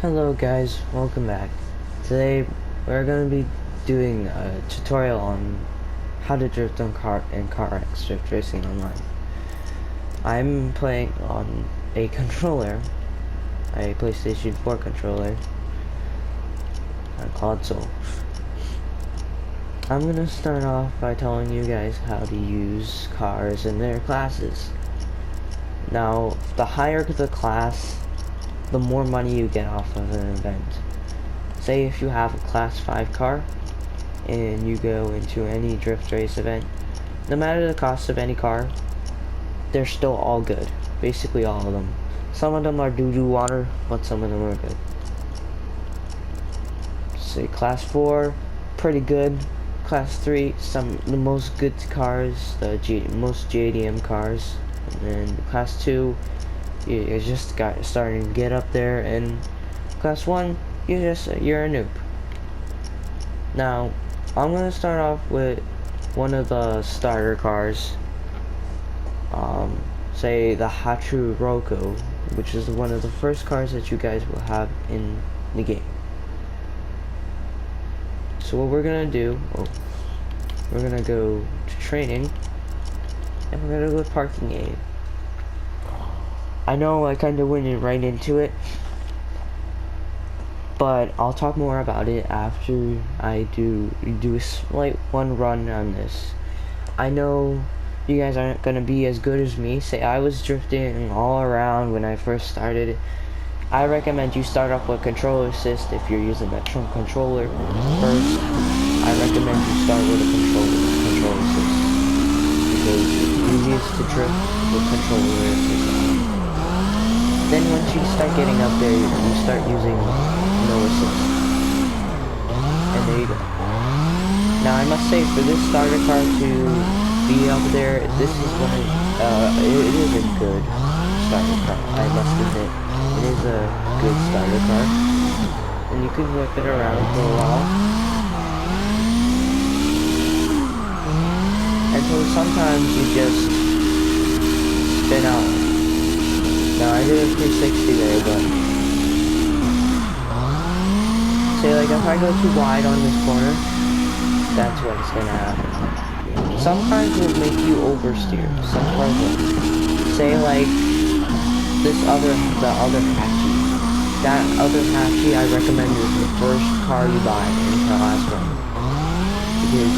Hello guys, welcome back. Today we're going to be doing a tutorial on how to drift on CarX Drift Racing Online. I'm playing on a controller, a PlayStation 4 controller, a console. I'm going to start off by telling you guys how to use cars in their classes. Now, the higher the class, the more money you get off of an event. Say if you have a class 5 car and you go into any drift race event, no matter the cost of any car, they're still all good. Basically all of them. Some of them are doo-doo water, but some of them are good. Say class 4, pretty good. Class 3, the most good cars, most JDM cars. And then class 2, you just starting to get up there, and class 1, you're a noob. Now, I'm gonna start off with one of the starter cars. Say the Hachu Roko, which is one of the first cars that you guys will have in the game. So what we're gonna do, we're gonna go to training, and we're gonna go to parking aid. I know I kind of went right into it, but I'll talk more about it after I do a slight one run on this. I know you guys aren't gonna be as good as me. Say I was drifting all around when I first started. I recommend you start off with controller assist if you're using that trunk controller first. I recommend you start with a control assist because it's easiest to drift with controller assist on. Then once you start getting up there, you start using no assist. And there you go. Now I must say, for this starter car to be up there, this is one of, it is a good starter car, I must admit. It is a good starter car. And you can whip it around for a while. Until sometimes you just spin out. Now I did a 360 there, but say like if I go too wide on this corner, that's what's gonna happen. Some cars will make you oversteer. Some cars won't. Say like the other Hachi. That other Hachi I recommend is the first car you buy in class 1. Because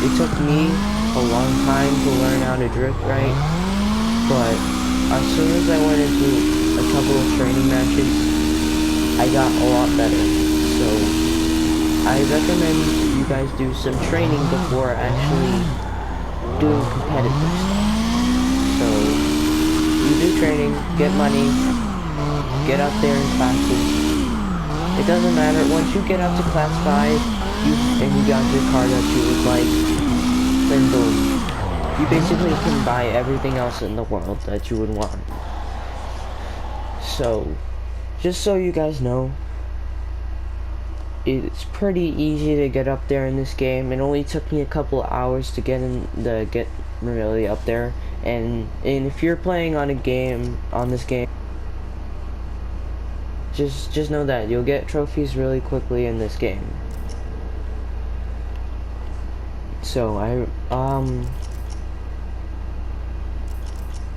it took me a long time to learn how to drift right, but as soon as I went into a couple of training matches, I got a lot better. So I recommend you guys do some training before actually doing competitive stuff. So you do training, get money, get up there in classes. It doesn't matter, once you get up to class 5 and you got your car that you would like, then boom. You basically can buy everything else in the world that you would want. So, just so you guys know, it's pretty easy to get up there in this game. It only took me a couple of hours to get really up there. And if you're playing on this game, just know that you'll get trophies really quickly in this game. So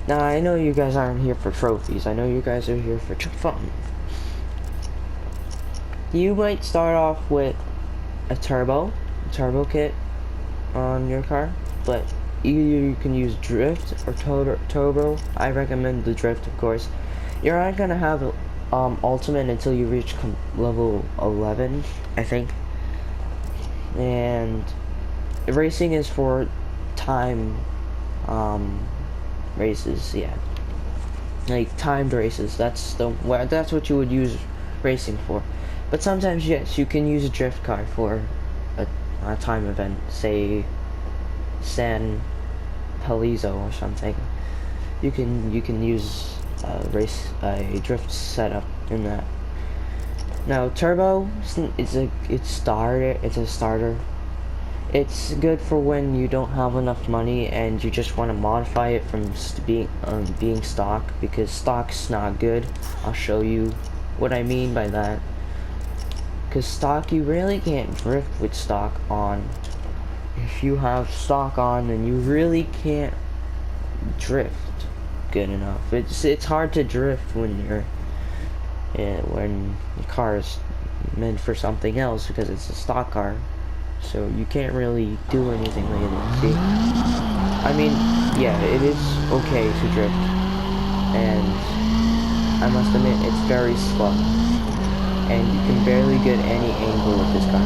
now, I know you guys aren't here for trophies. I know you guys are here for fun. You might start off with a turbo kit on your car, but either you can use drift or turbo. I recommend the drift, of course. You're not gonna have ultimate until you reach level 11, I think. And racing is for time races, yeah, like timed races. That's what you would use racing for. But sometimes, yes, you can use a drift car for a time event, say San Palizo or something. You can use a drift setup in that. Now turbo, it's a starter. It's good for when you don't have enough money and you just want to modify it from being stock, because stock's not good. I'll show you what I mean by that. Because stock, you really can't drift with stock on. If you have stock on, then you really can't drift good enough. It's hard to drift when when the car is meant for something else because it's a stock car. So you can't really do anything like that. See? I mean, yeah, it is okay to drift, and I must admit it's very slow, and you can barely get any angle with this car.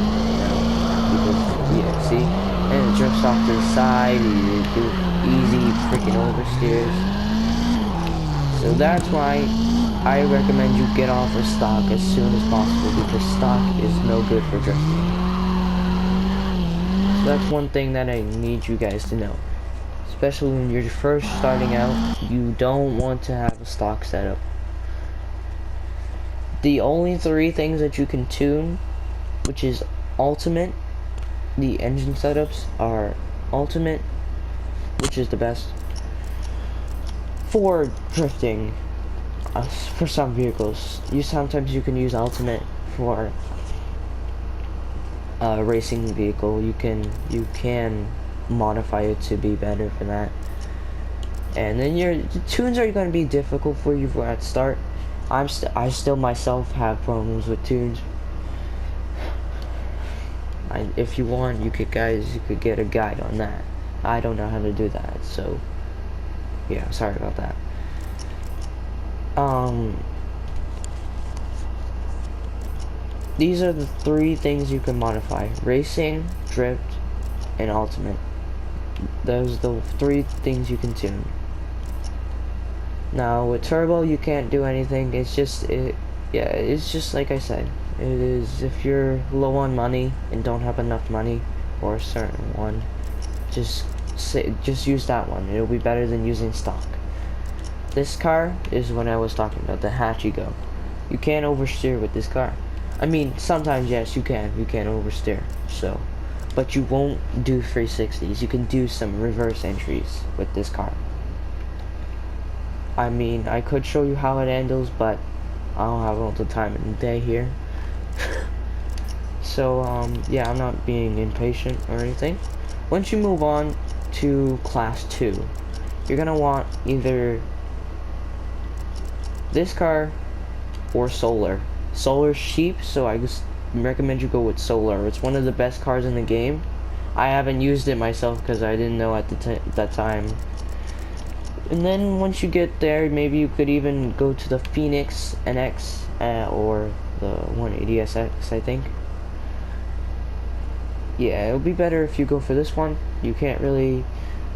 Because yeah, see, and it drifts off to the side. You do easy freaking oversteers. So that's why I recommend you get off of stock as soon as possible, because stock is no good for drifting. So that's one thing that I need you guys to know. Especially when you're first starting out, you don't want to have a stock setup. The only 3 things that you can tune, which is ultimate, the engine setups are ultimate, which is the best for drifting. For some vehicles, sometimes you can use ultimate for a racing vehicle. You can modify it to be better for that. And then the tunes are going to be difficult for you at start. I still myself have problems with tunes. If you want, you could get a guide on that. I don't know how to do that, so yeah, sorry about that. These are the 3 things you can modify: racing, drift, and ultimate. Those are the 3 things you can tune. Now with turbo, you can't do anything. It's just like I said. It is, if you're low on money and don't have enough money for a certain one, just use that one. It'll be better than using stock. This car is what I was talking about, the Hachigo. You can't oversteer with this car. I mean, sometimes yes, you can oversteer. So, but you won't do 360s. You can do some reverse entries with this car. I mean, I could show you how it handles, but I don't have all the time in the day here. So, yeah, I'm not being impatient or anything. Once you move on to Class 2, you're gonna want either this car or Solar. Solar's cheap, so I just recommend you go with Solar. It's one of the best cars in the game. I haven't used it myself because I didn't know at that time. And then once you get there, maybe you could even go to the Phoenix NX or the 180SX, I think. Yeah, it'll be better if you go for this one. You can't really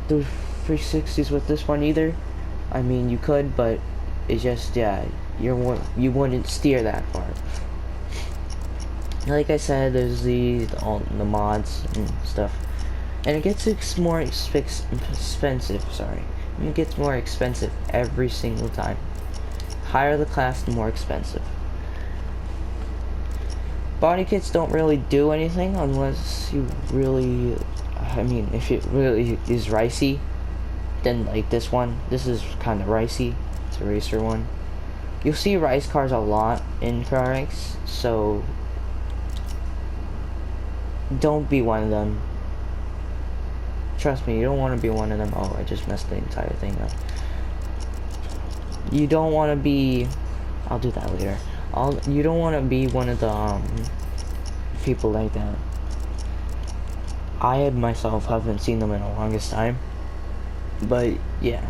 do 360s with this one either. I mean, you could, but it's just, yeah, you wouldn't steer that far. Like I said, there's the mods and stuff, and it gets more expensive. Sorry, it gets more expensive every single time. Higher the class, the more expensive. Body kits don't really do anything unless you really, I mean, if it really is ricey, then like this one. This is kind of ricey. It's a racer one. You'll see rice cars a lot in CarX, so don't be one of them. Trust me, you don't want to be one of them. Oh, I just messed the entire thing up. You don't want to be, I'll do that later. You don't want to be one of the people like that. I myself haven't seen them in the longest time, but yeah.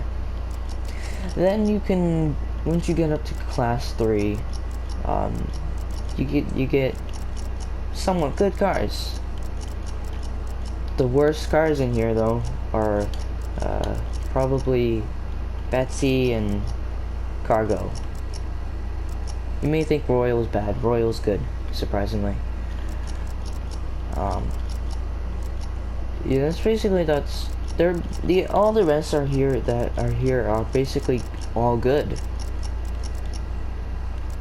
Then you can, once you get up to Class 3, you get somewhat good cars. The worst cars in here though are probably Betsy and Cargo. You may think Royal's bad. Royal's good, surprisingly. Yeah, that's basically all the rest are here basically all good,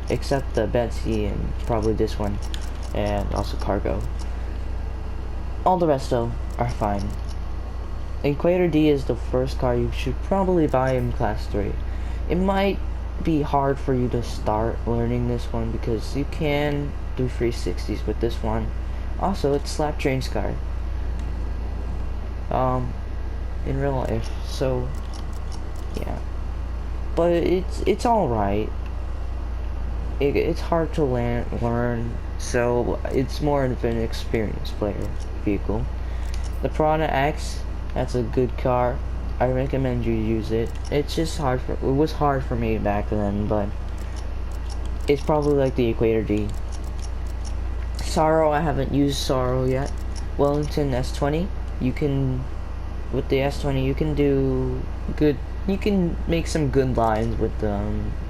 except the Betsy and probably this one, and also Cargo. All the rest though are fine. Equator D is the first car you should probably buy in Class 3. It might be hard for you to start learning this one because you can do 360s with this one. Also, it's slap trains car. In real life, so yeah. But it's all right. It's hard to learn, so it's more of an experienced player vehicle. The Prada X, that's a good car. I recommend you use it. It's just hard it was hard for me back then, but it's probably like the Equator D. Sorrow, I haven't used Sorrow yet. Wellington S20, you can, with the S20, you can do good, you can make some good lines with the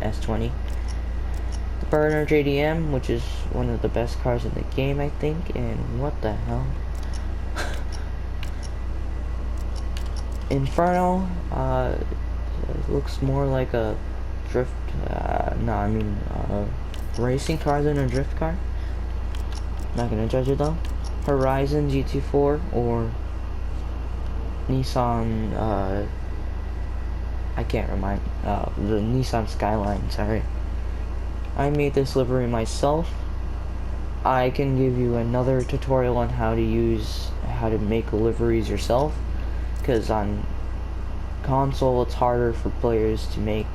S20. The Burner JDM, which is one of the best cars in the game, I think, and what the hell? Inferno, it looks more like a drift, racing car than a drift car. Not gonna judge it though. Horizon GT4 or Nissan, I can't remind, the Nissan Skyline, sorry. I made this livery myself. I can give you another tutorial on how to make liveries yourself, because on console it's harder for players to make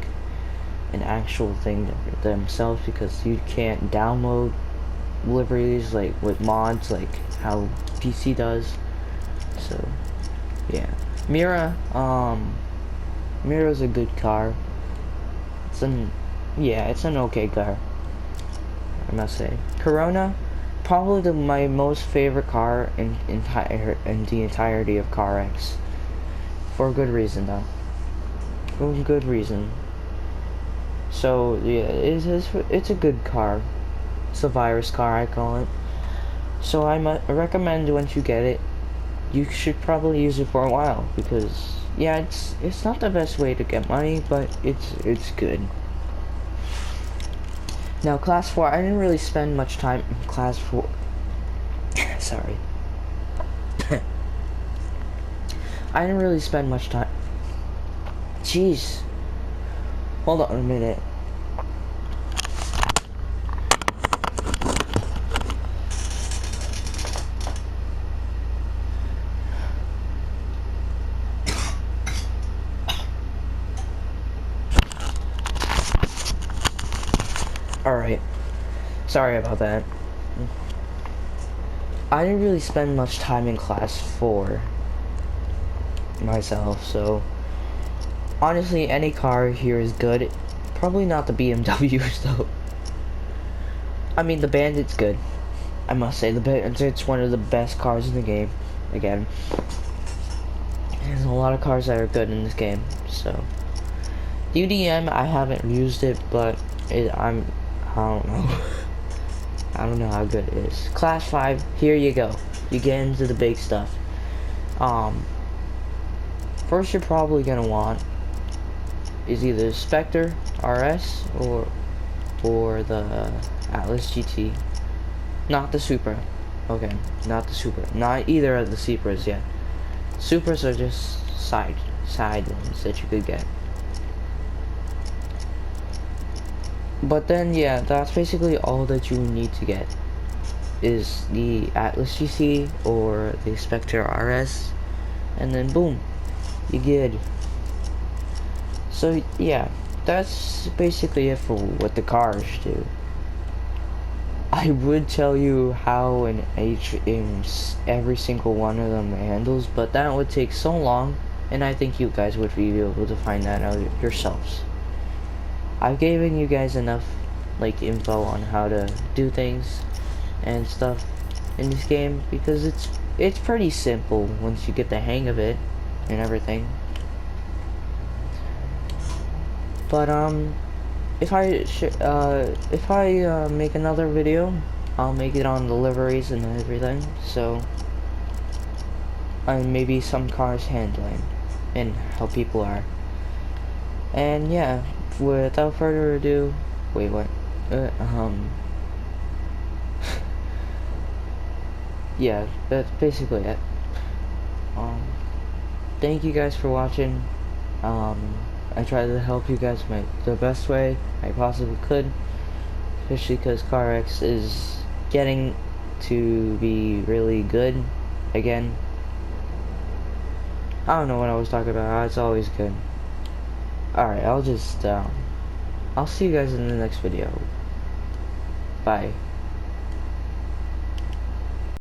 an actual thing themselves because you can't download liveries like with mods like how PC does. So yeah, Mira's a good car. It's an okay car, I must say. Corona, probably my most favorite car in the entirety of CarX. For a good reason, though. For a good reason. So yeah, it's a good car. It's a virus car, I call it. So I recommend once you get it, you should probably use it for a while because yeah, it's not the best way to get money, but it's good. Now, Class 4, I didn't really spend much time in Class 4. Sorry. I didn't really spend much time. Jeez. Hold on a minute. Alright. Sorry about that. I didn't really spend much time in Class 4 myself, so honestly any car here is good. Probably not the BMWs though. I mean the Bandit's good. I must say it's one of the best cars in the game. Again, there's a lot of cars that are good in this game. So UDM, I haven't used it, but I don't know. I don't know how good it is. Class 5, here you go. You get into the big stuff. First you're probably gonna want is either the Spectre RS or the Atlas GT. Not the Supra. Okay, not the Supra. Not either of the Supras yet. Supras are just side ones that you could get. But then yeah, that's basically all that you need to get is the Atlas GT or the Spectre RS, and then boom, you good. So yeah, that's basically it for what the cars do. I would tell you how in every single one of them handles, but that would take so long, and I think you guys would be able to find that out yourselves. I've given you guys enough like info on how to do things and stuff in this game because it's pretty simple once you get the hang of it and everything. But if I make another video, I'll make it on the liveries and everything. So maybe some cars handling and how people are. And yeah, without further ado, wait, what? Yeah, that's basically it. Thank you guys for watching. I tried to help you guys the best way I possibly could, especially because CarX is getting to be really good again. I don't know what I was talking about. It's always good. Alright, I'll see you guys in the next video. Bye.